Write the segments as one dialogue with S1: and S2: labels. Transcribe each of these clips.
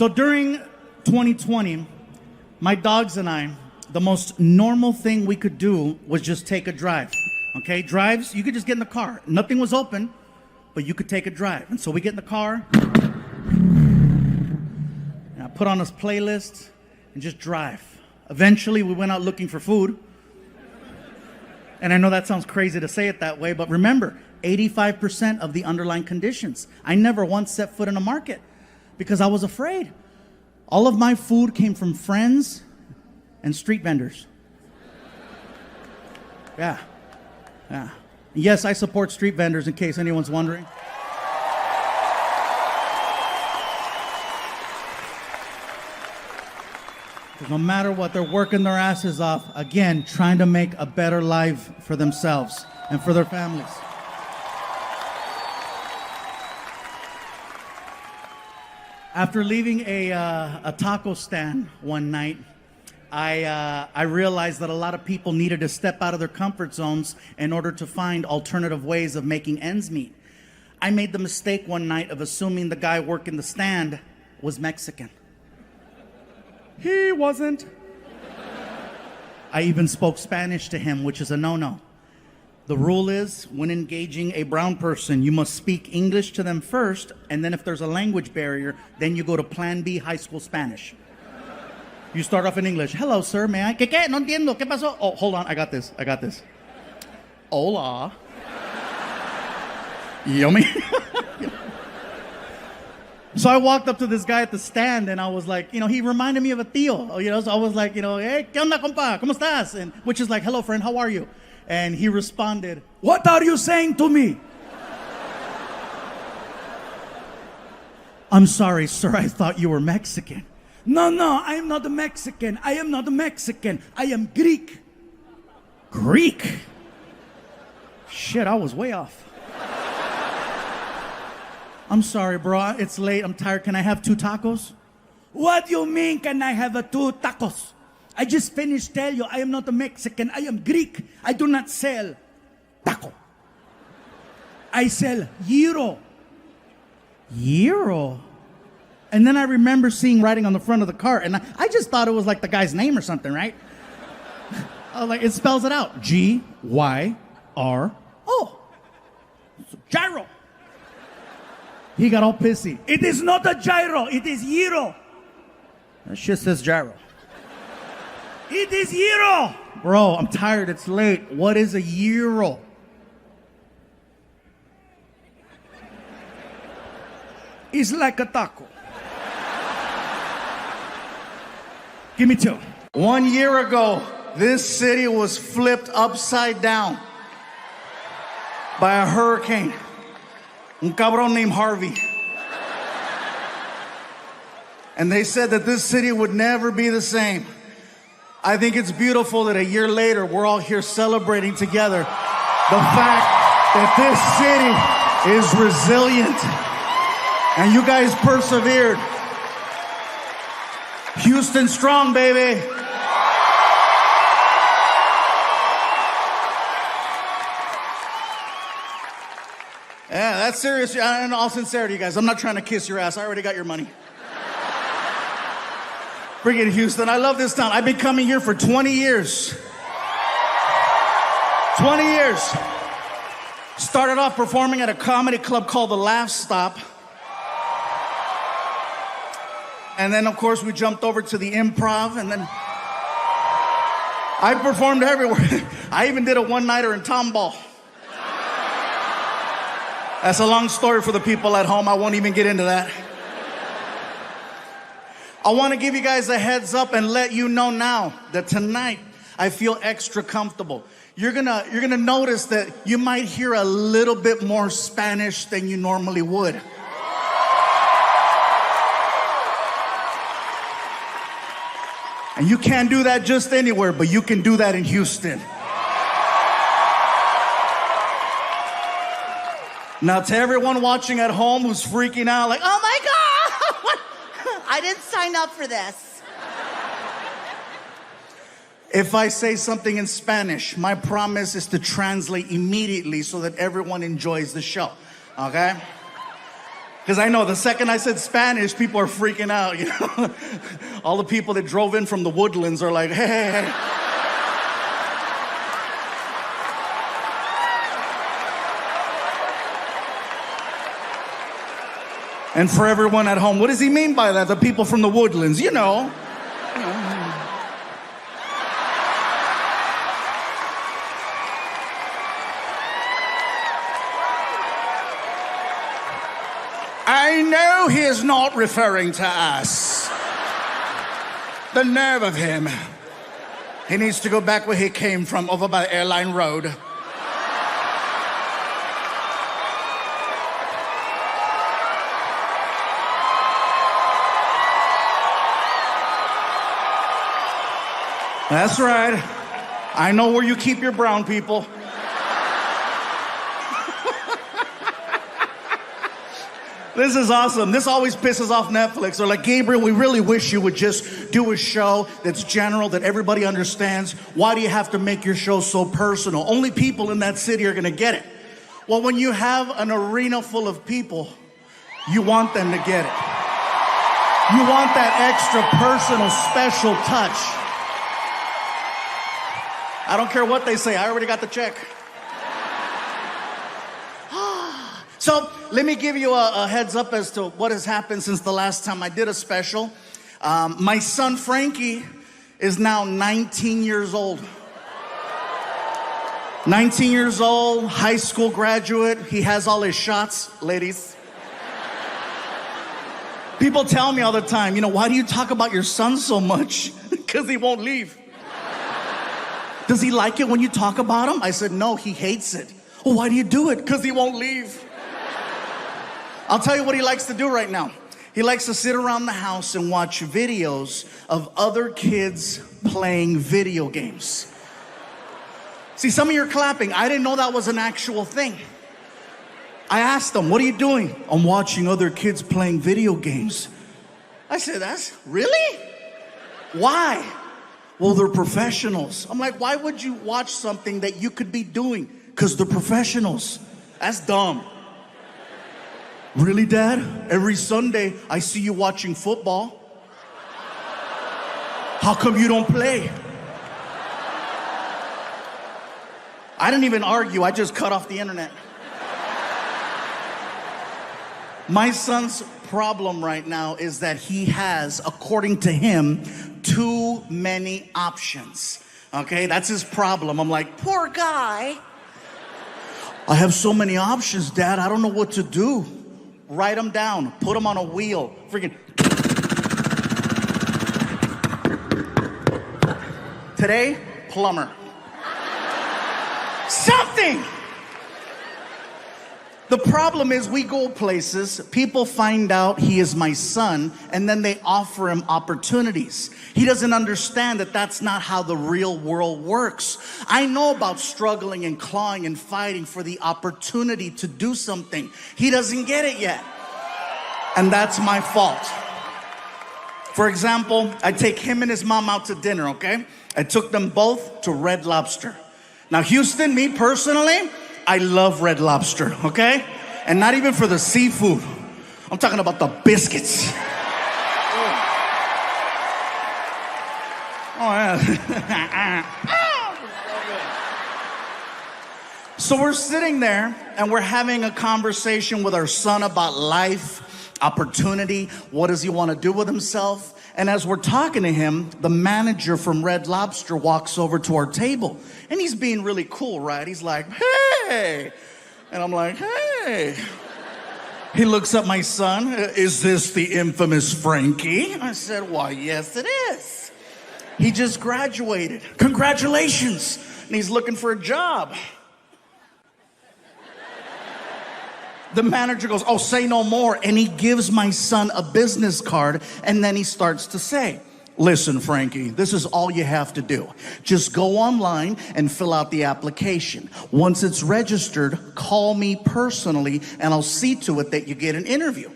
S1: So during 2020, my dogs and I, the most normal thing we could do was just take a drive. Okay, drives, you could just get in the car. Nothing was open, but you could take a drive. And so we get in the car, and I put on this playlist and just drive. Eventually, we went out looking for food. And I know that sounds crazy to say it that way, but remember, 85% of the underlying conditions. I never once set foot in a market because I was afraid. All of my food came from friends and street vendors. Yeah. Yes, I support street vendors in case anyone's wondering. No matter what, they're working their asses off, again, trying to make a better life for themselves and for their families. After leaving a taco stand one night, I realized that a lot of people needed to step out of their comfort zones in order to find alternative ways of making ends meet. I made the mistake one night of assuming the guy working the stand was Mexican. He wasn't. I even spoke Spanish to him, which is a no-no. The rule is, when engaging a brown person, you must speak English to them first, and then if there's a language barrier, then you go to Plan B high school Spanish. You start off in English. Hello, sir, may I? ¿Qué? No entiendo. ¿Qué pasó? Oh, hold on, I got this. Hola. Yummy. So I walked up to this guy at the stand, and I was like, he reminded me of a tío, so I was like, hey, ¿qué onda, compa? ¿Cómo estás? And which is like, hello, friend, how are you? And he responded, what are you saying to me? I'm sorry, sir, I thought you were Mexican. No, I am not a Mexican. I am not a Mexican. I am Greek. Greek? Shit, I was way off. I'm sorry, bro. It's late. I'm tired. Can I have 2 tacos? What do you mean, can I have 2 tacos? I just finished telling you I am not a Mexican. I am Greek. I do not sell taco. I sell gyro. Gyro? And then I remember seeing writing on the front of the cart, and I just thought it was like the guy's name or something, right? I was like, it spells it out. Gyro. Gyro. He got all pissy. It is not a gyro, it is gyro. That shit says gyro. It is gyro. Bro, I'm tired, it's late. What is a gyro? It's like a taco. Give me 2. 1 year ago, this city was flipped upside down by a hurricane. Un cabrón named Harvey. And they said that this city would never be the same. I think it's beautiful that a year later, we're all here celebrating together the fact that this city is resilient. And you guys persevered. Houston strong, baby. Yeah, that's serious. In all sincerity, guys, I'm not trying to kiss your ass. I already got your money. Bring it, Houston. I love this town. I've been coming here for 20 years. 20 years. Started off performing at a comedy club called the Laugh Stop. And then, of course, we jumped over to the Improv, and then I performed everywhere. I even did a one-nighter in Tomball. That's a long story for the people at home. I won't even get into that. I want to give you guys a heads up and let you know now that tonight I feel extra comfortable. You're gonna notice that you might hear a little bit more Spanish than you normally would. And you can't do that just anywhere, but you can do that in Houston. Now, to everyone watching at home who's freaking out like, oh my God,
S2: I didn't sign up for this.
S1: If I say something in Spanish, my promise is to translate immediately so that everyone enjoys the show, okay? Because I know the second I said Spanish, people are freaking out, you know? All the people that drove in from the Woodlands are like, hey. And for everyone at home, what does he mean by that? The people from the Woodlands, you know. I know he is not referring to us. The nerve of him. He needs to go back where he came from, over by Airline Road. That's right. I know where you keep your brown people. This is awesome. This always pisses off Netflix. They're like, Gabriel, we really wish you would just do a show that's general, that everybody understands. Why do you have to make your show so personal? Only people in that city are going to get it. Well, when you have an arena full of people, you want them to get it. You want that extra personal, special touch. I don't care what they say. I already got the check. So let me give you a heads up as to what has happened since the last time I did a special. My son Frankie is now 19 years old. 19 years old, high school graduate. He has all his shots, ladies. People tell me all the time, you know, why do you talk about your son so much? Because he won't leave. Does he like it when you talk about him? I said, no, he hates it. Well, why do you do it? Because he won't leave. I'll tell you what he likes to do right now. He likes to sit around the house and watch videos of other kids playing video games. See, some of you are clapping. I didn't know that was an actual thing. I asked him, what are you doing? I'm watching other kids playing video games. I said, that's really? Why? Well, they're professionals. I'm like, why would you watch something that you could be doing? Because they're professionals. That's dumb. Really, Dad? Every Sunday, I see you watching football. How come you don't play? I didn't even argue. I just cut off the internet. My son's problem right now is that he has, according to him, too many options. Okay, that's his problem. I'm like, poor guy. I have so many options, Dad. I don't know what to do. Write them down. Put them on a wheel. Freaking. Today, plumber. Something. The problem is we go places, people find out he is my son, and then they offer him opportunities. He doesn't understand that that's not how the real world works. I know about struggling and clawing and fighting for the opportunity to do something. He doesn't get it yet. And that's my fault. For example, I take him and his mom out to dinner, okay? I took them both to Red Lobster. Now, Houston, me personally, I love Red Lobster, okay? And not even for the seafood. I'm talking about the biscuits. Oh, yeah. So we're sitting there and we're having a conversation with our son about life, opportunity, what does he want to do with himself? And as we're talking to him, the manager from Red Lobster walks over to our table. And he's being really cool, right? He's like, hey. And I'm like, hey. He looks at my son. Is this the infamous Frankie? I said, why, yes, it is. He just graduated. Congratulations. And he's looking for a job. The manager goes, oh, say no more. And he gives my son a business card. And then he starts to say, listen, Frankie, this is all you have to do. Just go online and fill out the application. Once it's registered, call me personally, and I'll see to it that you get an interview.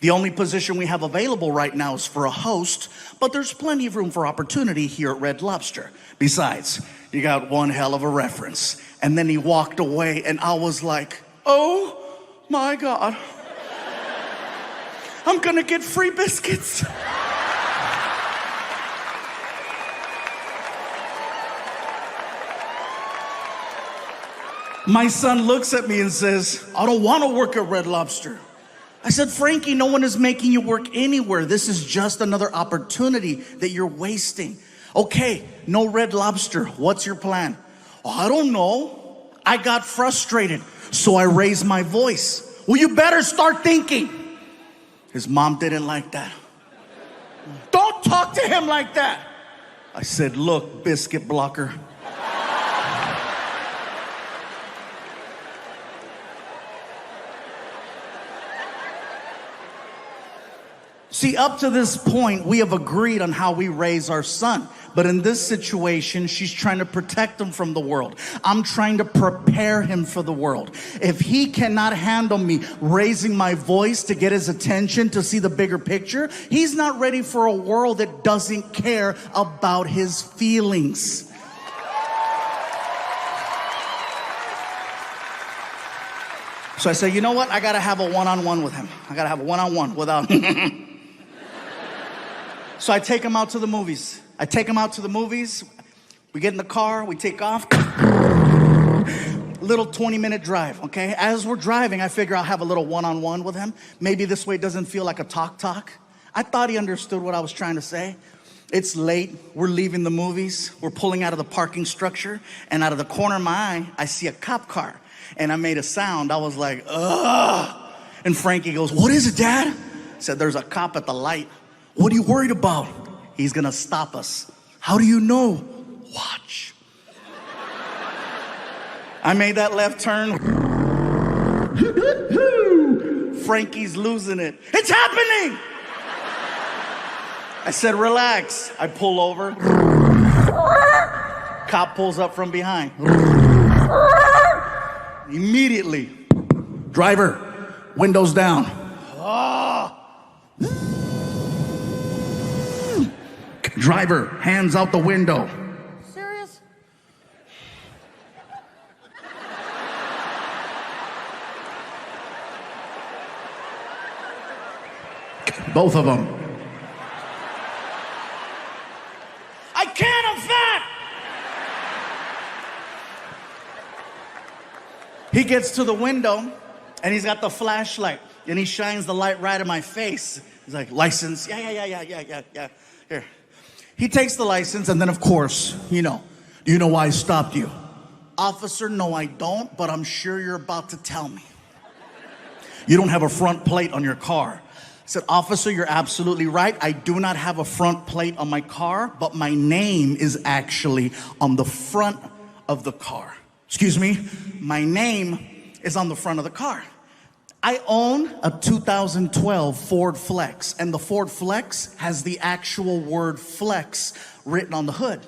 S1: The only position we have available right now is for a host, but there's plenty of room for opportunity here at Red Lobster. Besides, you got one hell of a reference. And then he walked away, and I was like, oh, my God. I'm gonna get free biscuits. My son looks at me and says, I don't want to work at Red Lobster. I said, Frankie, no one is making you work anywhere. This is just another opportunity that you're wasting. Okay, no Red Lobster. What's your plan? Oh, I don't know. I got frustrated, so I raised my voice. Well, you better start thinking. His mom didn't like that. Don't talk to him like that. I said, look, biscuit blocker. See, up to this point, we have agreed on how we raise our son. But in this situation, she's trying to protect him from the world. I'm trying to prepare him for the world. If he cannot handle me raising my voice to get his attention, to see the bigger picture, he's not ready for a world that doesn't care about his feelings. So I say, you know what? I gotta have a one-on-one with him. I gotta have a one-on-one without... So I take him out to the movies. We get in the car, we take off. Little 20-minute drive, okay? As we're driving, I figure I'll have a little one-on-one with him. Maybe this way it doesn't feel like a talk. I thought he understood what I was trying to say. It's late, we're leaving the movies. We're pulling out of the parking structure, and out of the corner of my eye, I see a cop car. And I made a sound. I was like, ugh. And Frankie goes, what is it, Dad? I said, there's a cop at the light. What are you worried about? He's gonna stop us. How do you know? Watch. I made that left turn. Frankie's losing it. It's happening! I said, relax. I pull over. Cop pulls up from behind. Immediately. Driver, windows down. Oh. Driver, hands out the window.
S2: Serious?
S1: Both of them. I can't, I'm fat! He gets to the window and he's got the flashlight and he shines the light right in my face. He's like, license? Yeah. Here. He takes the license, and then, of course, do you know why I stopped you? Officer, no, I don't, but I'm sure you're about to tell me. You don't have a front plate on your car. I said, officer, you're absolutely right. I do not have a front plate on my car, but my name is actually on the front of the car. Excuse me, my name is on the front of the car. I own a 2012 Ford Flex, and the Ford Flex has the actual word flex written on the hood.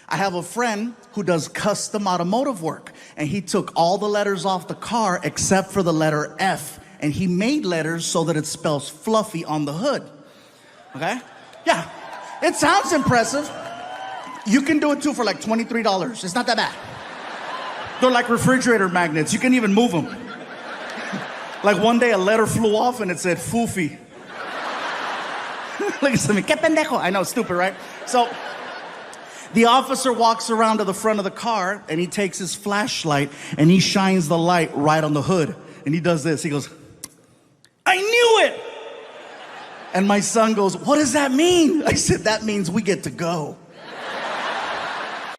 S1: I have a friend who does custom automotive work, and he took all the letters off the car except for the letter F, and he made letters so that it spells fluffy on the hood. Okay? Yeah, it sounds impressive. You can do it too for like $23. It's not that bad. They're like refrigerator magnets. You can even move them. Like one day a letter flew off and it said foofy. Look at me, que pendejo. I know, stupid, right? So the officer walks around to the front of the car and he takes his flashlight and he shines the light right on the hood. And he does this, he goes, I knew it! And my son goes, what does that mean? I said, that means we get to go.